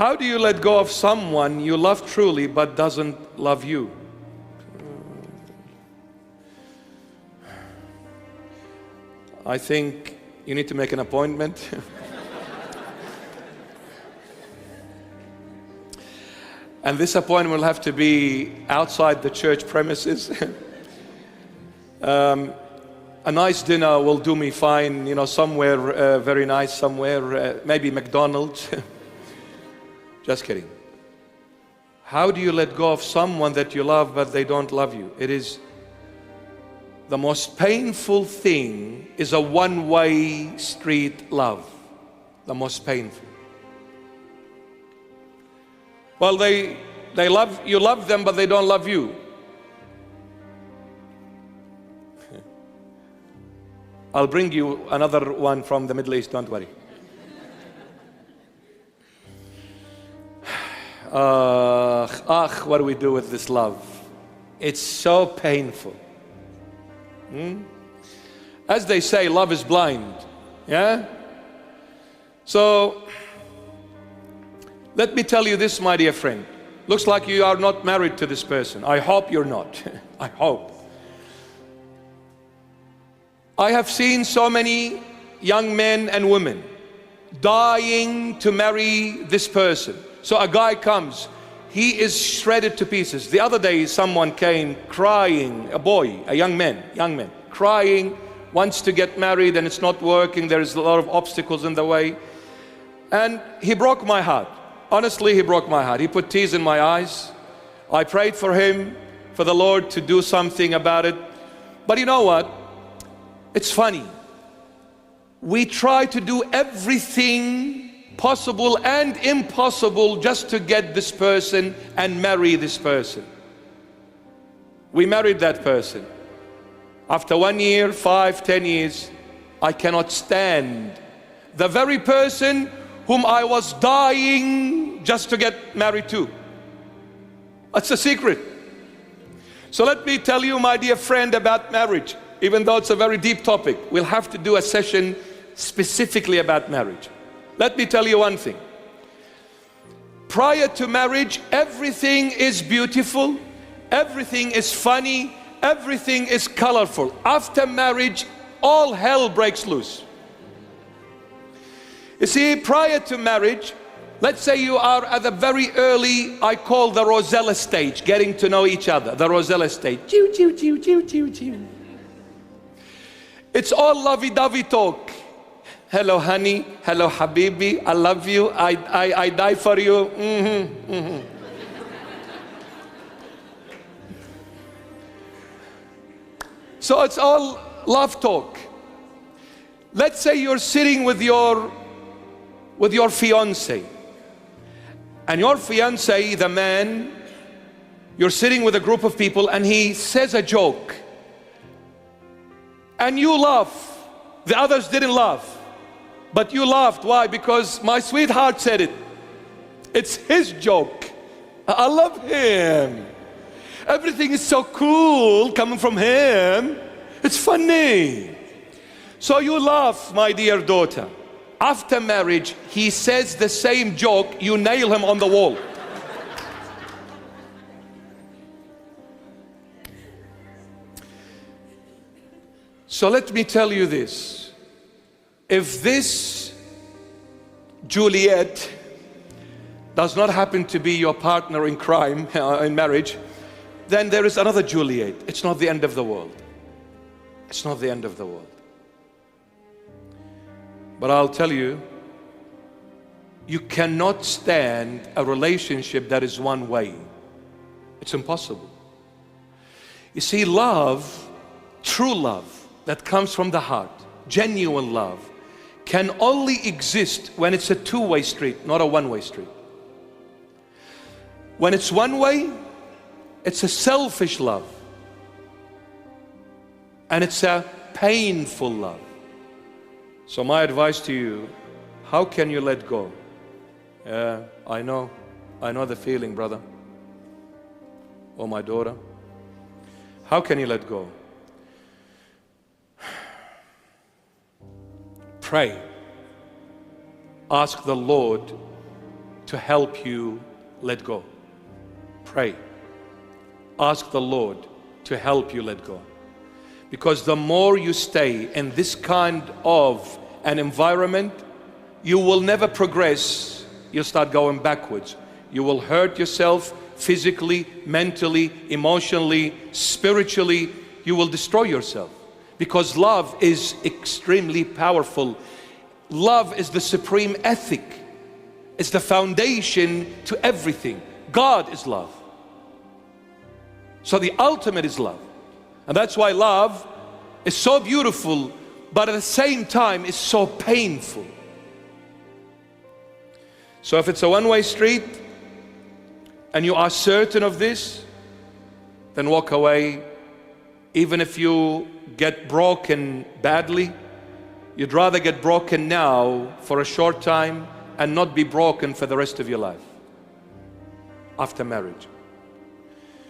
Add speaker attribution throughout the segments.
Speaker 1: How do you let go of someone you love truly but doesn't love you? I think you need to make an appointment. And this appointment will have to be outside the church premises. A nice dinner will do me fine, you know, somewhere very nice, somewhere, maybe McDonald's. Just kidding. How do you let go of someone that you love but they don't love you? It is the most painful thing, is a one-way street love. The most painful. Well, they love, you love them but they don't love you. I'll bring you another one from the Middle East, don't worry. What do we do with this love? It's so painful. As they say, love is blind. Yeah? So, let me tell you this, my dear friend. Looks like you are not married to this person. I hope you're not. I hope. I have seen so many young men and women dying to marry this person. So a guy comes, he is shredded to pieces. The other day someone came crying, a boy, a young man, crying, wants to get married and it's not working, there's a lot of obstacles in the way. And he broke my heart. Honestly, he broke my heart. He put tears in my eyes. I prayed for him, for the Lord to do something about it. But you know what? It's funny. We try to do everything possible and impossible just to get this person and marry this person. We married that person. After 1 year, 5, 10 years, I cannot stand the very person whom I was dying just to get married to. That's a secret. So let me tell you, my dear friend, about marriage. Even though it's a very deep topic, we'll have to do a session specifically about marriage. Let me tell you one thing. Prior to marriage, everything is beautiful, everything is funny, everything is colorful. After marriage, all hell breaks loose. You see, prior to marriage, let's say you are at the very early, I call the Rosella stage, getting to know each other, the Rosella stage. Chew, chew, chew, chew, chew, chew. It's all lovey-dovey talk. Hello, honey. Hello, habibi. I love you. I die for you. So it's all love talk. Let's say you're sitting with your fiance, and your fiance, the man, you're sitting with a group of people, and he says a joke. And you laugh. The others didn't laugh. But you laughed. Why? Because my sweetheart said it. It's his joke. I love him. Everything is so cool coming from him. It's funny. So you laugh, my dear daughter. After marriage, he says the same joke. You nail him on the wall. So let me tell you this. If this Juliet does not happen to be your partner in crime, in marriage, then there is another Juliet. It's not the end of the world. It's not the end of the world. But I'll tell you, you cannot stand a relationship that is one way. It's impossible. You see, love, true love, that comes from the heart, genuine love, can only exist when it's a two-way street, not a one-way street. When it's one way, it's a selfish love. And it's a painful love. So my advice to you, how can you let go? I know the feeling, brother. Or my daughter. How can you let go? Pray. Ask the Lord to help you let go. Pray. Ask the Lord to help you let go. Because the more you stay in this kind of an environment, you will never progress. You'll start going backwards. You will hurt yourself physically, mentally, emotionally, spiritually. You will destroy yourself. Because love is extremely powerful. Love is the supreme ethic. It's the foundation to everything. God is love. So the ultimate is love. And that's why love is so beautiful, but at the same time is so painful. So if it's a one-way street and you are certain of this, then walk away. Even if you get broken badly, you'd rather get broken now for a short time and not be broken for the rest of your life after marriage.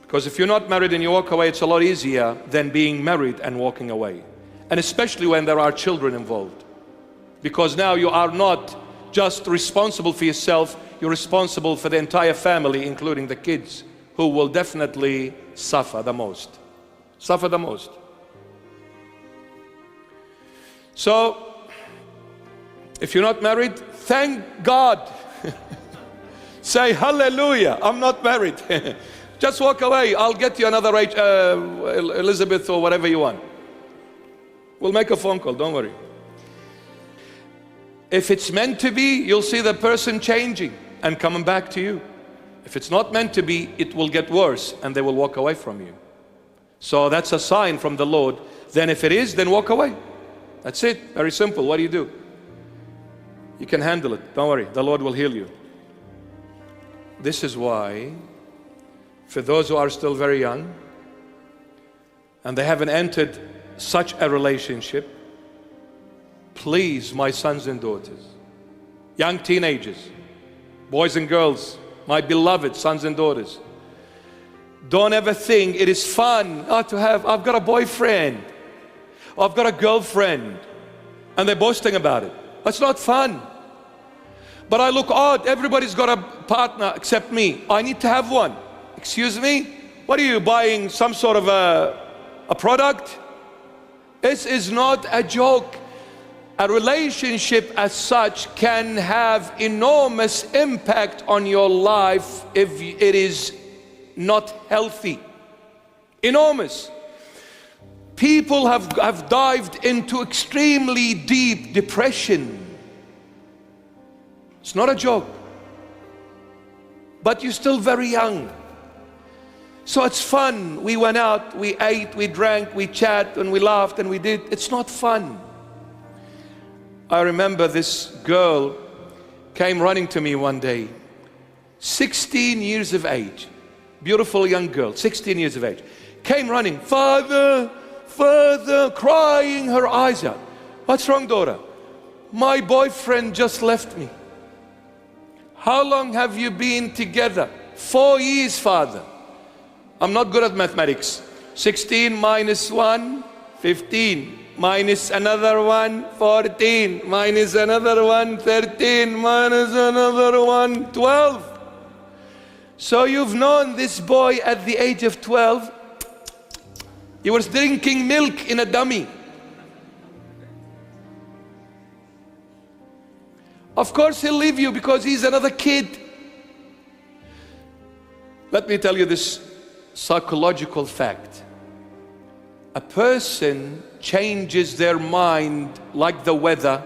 Speaker 1: Because if you're not married and you walk away, it's a lot easier than being married and walking away. And especially when there are children involved. Because now you are not just responsible for yourself, you're responsible for the entire family, including the kids, who will definitely suffer the most. Suffer the most. So, if you're not married, thank God. Say hallelujah, I'm not married. Just walk away. I'll get you another Elizabeth or whatever you want. We'll make a phone call, don't worry. If it's meant to be, you'll see the person changing and coming back to you. If it's not meant to be, it will get worse and they will walk away from you. So that's a sign from the Lord. Then if it is, then walk away. That's it. Very simple. What do you do? You can handle it. Don't worry. The Lord will heal you. This is why, for those who are still very young and they haven't entered such a relationship, please, my sons and daughters, young teenagers, boys and girls, my beloved sons and daughters, don't ever think it is fun to have, I've got a boyfriend, or I've got a girlfriend, and they're boasting about it. That's not fun. But I look odd, everybody's got a partner except me. I need to have one. Excuse me? What are you buying, some sort of a product? This is not a joke. A relationship as such can have enormous impact on your life if it is not healthy. Enormous. People have dived into extremely deep depression. It's not a joke. But you're still very young. So it's fun. We went out, we ate, we drank, we chat, and we laughed and we did. It's not fun. I remember this girl came running to me one day, 16 years of age, beautiful young girl, 16 years of age, came running, Father, Father, crying her eyes out. What's wrong, daughter? My boyfriend just left me. How long have you been together? 4 years, Father. I'm not good at mathematics. 16 minus 1, 15. Minus another 1, 14. Minus another 1, 13. Minus another 1, 12. So you've known this boy at the age of 12. He was drinking milk in a dummy. Of course he'll leave you because he's another kid. Let me tell you this psychological fact. A person changes their mind like the weather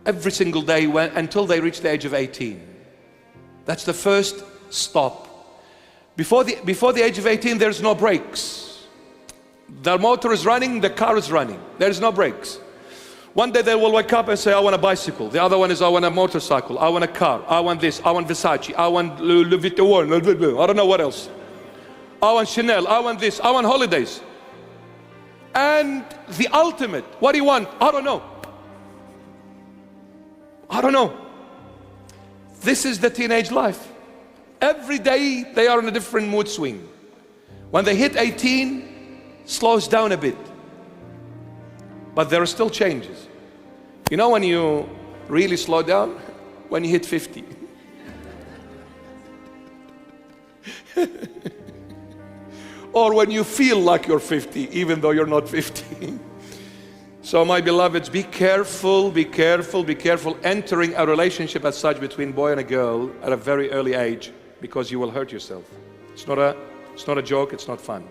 Speaker 1: every single day until they reach the age of 18. That's the first stop. Before the age of 18, there's no brakes. The motor is running, the car is running. There's no brakes. One day they will wake up and say, I want a bicycle. The other one is, I want a motorcycle. I want a car. I want this. I want Versace. I want Louis Vuitton. I don't know what else. I want Chanel. I want this. I want holidays. And the ultimate, what do you want? I don't know. I don't know. This is the teenage life. Every day they are in a different mood swing. When they hit 18, slows down a bit. But there are still changes. You know when you really slow down? When you hit 50. Or when you feel like you're 50, even though you're not 50. So my beloveds, be careful, be careful, be careful entering a relationship as such between boy and a girl at a very early age, because you will hurt yourself. It's not a joke, it's not fun.